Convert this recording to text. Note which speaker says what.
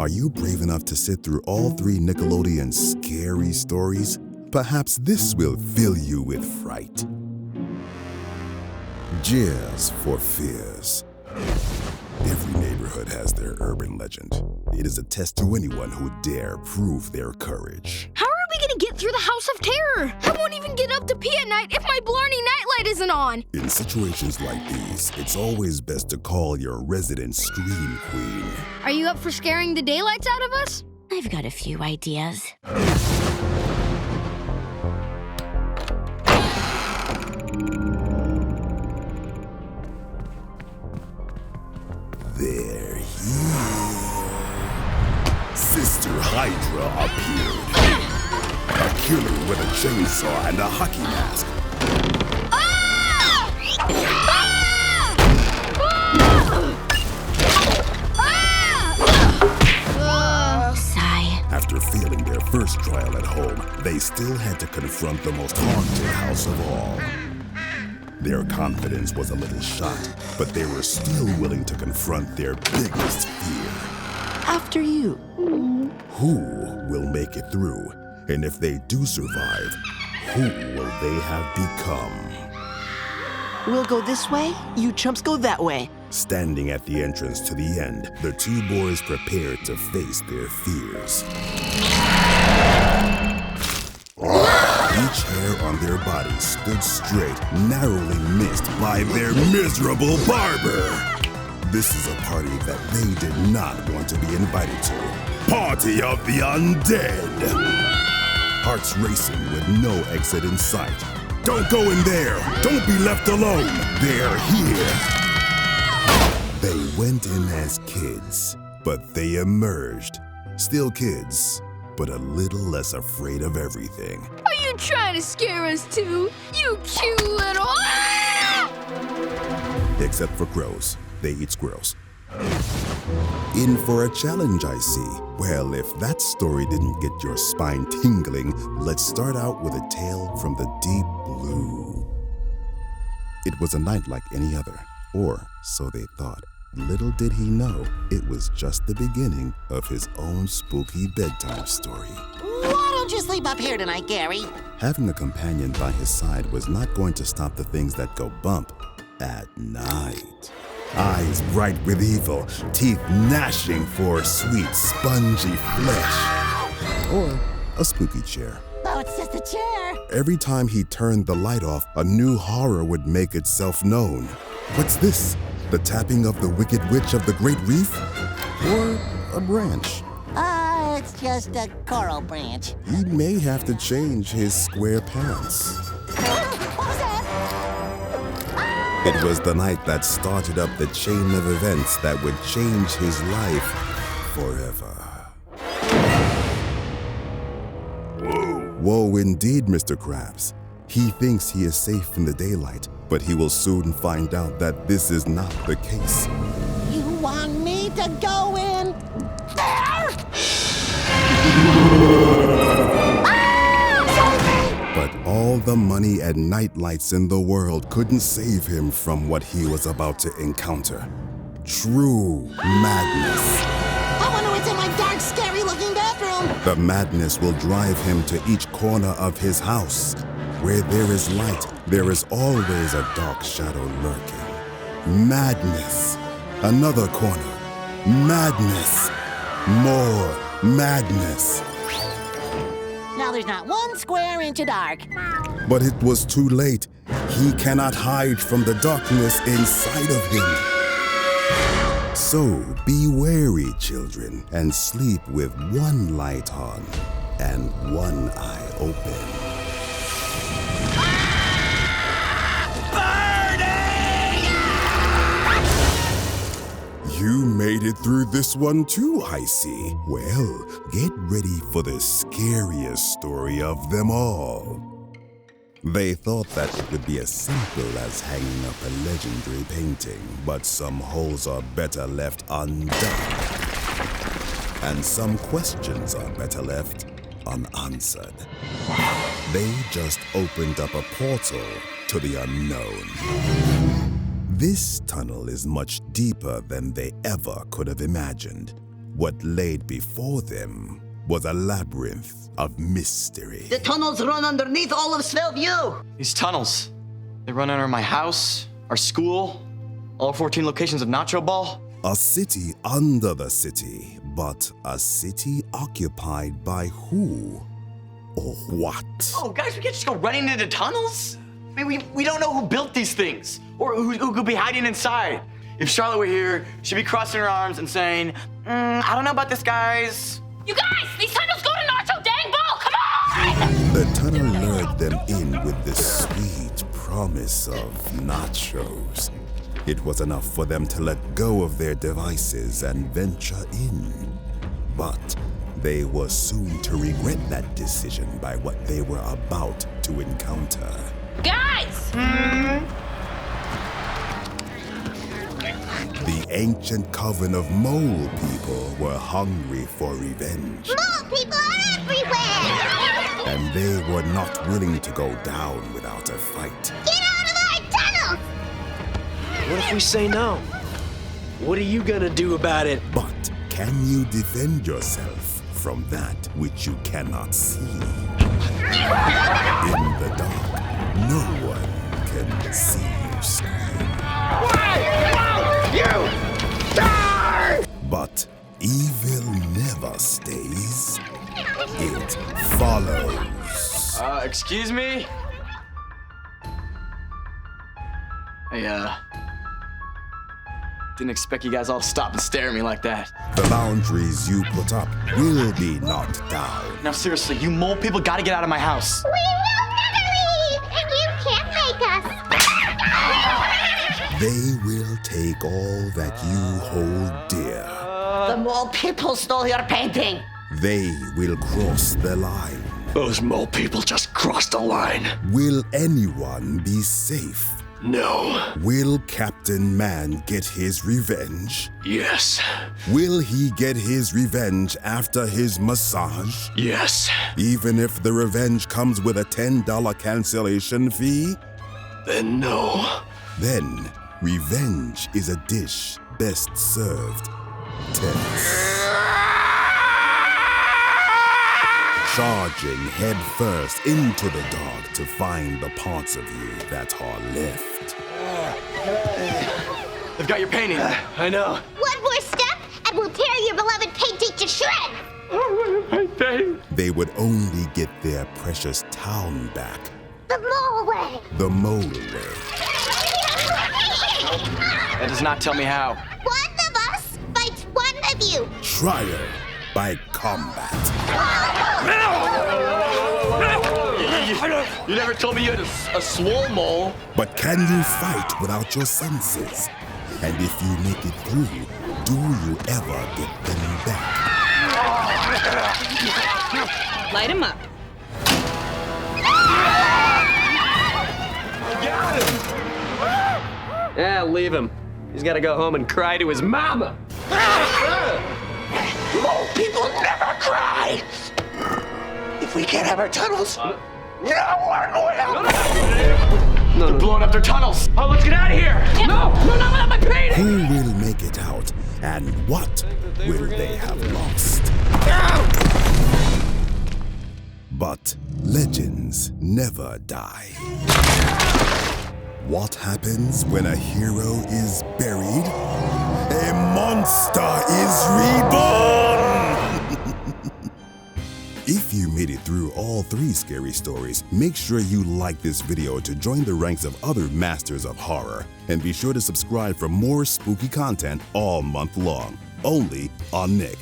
Speaker 1: Are you brave enough to sit through all 3 Nickelodeon scary stories? Perhaps this will fill you with fright. Jeers for Fears. Every neighborhood has their urban legend. It is a test to anyone who dare prove their courage.
Speaker 2: How are we gonna get through the House of Terror? I won't even get up to pee at night if my Blarney nightlight isn't on.
Speaker 1: In situations like these, it's always best to call your resident scream queen.
Speaker 2: Are you up for scaring the daylights out of us?
Speaker 3: I've got a few ideas.
Speaker 1: They're here. Sister Hydra appeared. A killer with a chainsaw and a hockey mask.
Speaker 3: Sigh.
Speaker 1: After failing their first trial at home, they still had to confront the most haunted house of all. Their confidence was a little shot, but they were still willing to confront their biggest fear.
Speaker 3: After you.
Speaker 1: Who will make it through? And if they do survive, who will they have become?
Speaker 4: We'll go this way, you chumps go that way.
Speaker 1: Standing at the entrance to the end, the 2 boys prepared to face their fears. Each hair on their bodies stood straight, narrowly missed by their miserable barber. This is a party that they did not want to be invited to. Party of the Undead! Hearts racing with no exit in sight. Don't go in there! Don't be left alone! They're here! They went in as kids, but they emerged. Still kids, but a little less afraid of everything.
Speaker 2: Are you trying to scare us too? You cute little...
Speaker 1: Except for crows. They eat squirrels. In for a challenge, I see. Well, if that story didn't get your spine tingling, let's start out with a tale from the deep blue. It was a night like any other, or so they thought. Little did he know, it was just the beginning of his own spooky bedtime story.
Speaker 5: Why don't you sleep up here tonight, Gary?
Speaker 1: Having a companion by his side was not going to stop the things that go bump at night. Eyes bright with evil, teeth gnashing for sweet, spongy flesh. Or a spooky chair.
Speaker 5: Oh, it's just a chair.
Speaker 1: Every time he turned the light off, a new horror would make itself known. What's this? The tapping of the Wicked Witch of the Great Reef? Or a branch?
Speaker 5: It's just a coral branch.
Speaker 1: He may have to change his square pants.
Speaker 5: What was that?
Speaker 1: It was the night that started up the chain of events that would change his life forever. Woe indeed, Mr. Krabs. He thinks he is safe in the daylight, but he will soon find out that this is not the case.
Speaker 5: You want me to go in there?
Speaker 1: But all the money and night lights in the world couldn't save him from what he was about to encounter. True madness.
Speaker 5: I wonder what's in my dark, scary-looking bathroom.
Speaker 1: The madness will drive him to each corner of his house. Where there is light, there is always a dark shadow lurking. Madness. Another corner. Madness. More madness.
Speaker 5: Now there's not one square inch of dark.
Speaker 1: But it was too late. He cannot hide from the darkness inside of him. So be wary, children, and sleep with one light on and one eye open. You made it through this one too, I see. Well, get ready for the scariest story of them all. They thought that it would be as simple as hanging up a legendary painting, but some holes are better left undone. And some questions are better left unanswered. They just opened up a portal to the unknown. This tunnel is much deeper than they ever could have imagined. What laid before them was a labyrinth of mystery.
Speaker 6: The tunnels run underneath all of Svellview.
Speaker 7: These tunnels, they run under my house, our school, all 14 locations of Nacho Ball.
Speaker 1: A city under the city, but a city occupied by who or what?
Speaker 7: Oh, guys, we can't just go running into tunnels. I mean, we don't know who built these things or who could be hiding inside. If Charlotte were here, she'd be crossing her arms and saying, I don't know about this, guys.
Speaker 2: You guys, these tunnels go to Nacho Dang Ball. Come on!
Speaker 1: The tunnel lured them in with the sweet promise of nachos. It was enough for them to let go of their devices and venture in. But they were soon to regret that decision by what they were about to encounter.
Speaker 2: Guys!
Speaker 1: The ancient coven of mole people were hungry for revenge.
Speaker 5: Mole people are everywhere!
Speaker 1: And they were not willing to go down without a fight.
Speaker 5: Get out of our tunnels!
Speaker 4: What if we say no? What are you gonna do about it?
Speaker 1: But can you defend yourself from that which you cannot see? In the dark, no one can see you scream.
Speaker 8: You die!
Speaker 1: But evil never stays. It follows.
Speaker 7: Excuse me? I, didn't expect you guys all to stop and stare at me like that.
Speaker 1: The boundaries you put up will be knocked down.
Speaker 7: Now, seriously, you mole people gotta get out of my house.
Speaker 5: We will never leave! You can't make us!
Speaker 1: They will take all that you hold dear.
Speaker 6: The mole people stole your painting.
Speaker 1: They will cross the line.
Speaker 8: Those mole people just crossed the line.
Speaker 1: Will anyone be safe?
Speaker 8: No.
Speaker 1: Will Captain Man get his revenge?
Speaker 8: Yes.
Speaker 1: Will he get his revenge after his massage?
Speaker 8: Yes.
Speaker 1: Even if the revenge comes with a $10 cancellation fee?
Speaker 8: Then no.
Speaker 1: Then, revenge is a dish best served tense. Charging headfirst into the dark to find the parts of you that are left.
Speaker 7: They've got your painting.
Speaker 8: I know.
Speaker 5: One more step, and we'll tear your beloved painting to shreds!
Speaker 1: They would only get their precious town back
Speaker 5: The mole way!
Speaker 1: the mole way.
Speaker 7: That does not tell me how.
Speaker 5: One of us fights one of you!
Speaker 1: Trial by combat.
Speaker 7: You never told me you had a swole mole.
Speaker 1: But can you fight without your senses? And if you make it through, do you ever get them back?
Speaker 9: Light him up.
Speaker 4: Yeah, leave him. He's gotta go home and cry to his mama.
Speaker 8: Mole people never cry. If we can't have our tunnels, no one will.
Speaker 7: They're blowing up their tunnels. Oh, let's get out of here. No, not without my painting.
Speaker 1: Who will make it out? And what will they have lost? But legends never die. What happens when a hero is buried? A monster is reborn! If you made it through all 3 scary stories, make sure you like this video to join the ranks of other masters of horror. And be sure to subscribe for more spooky content all month long. Only on Nick.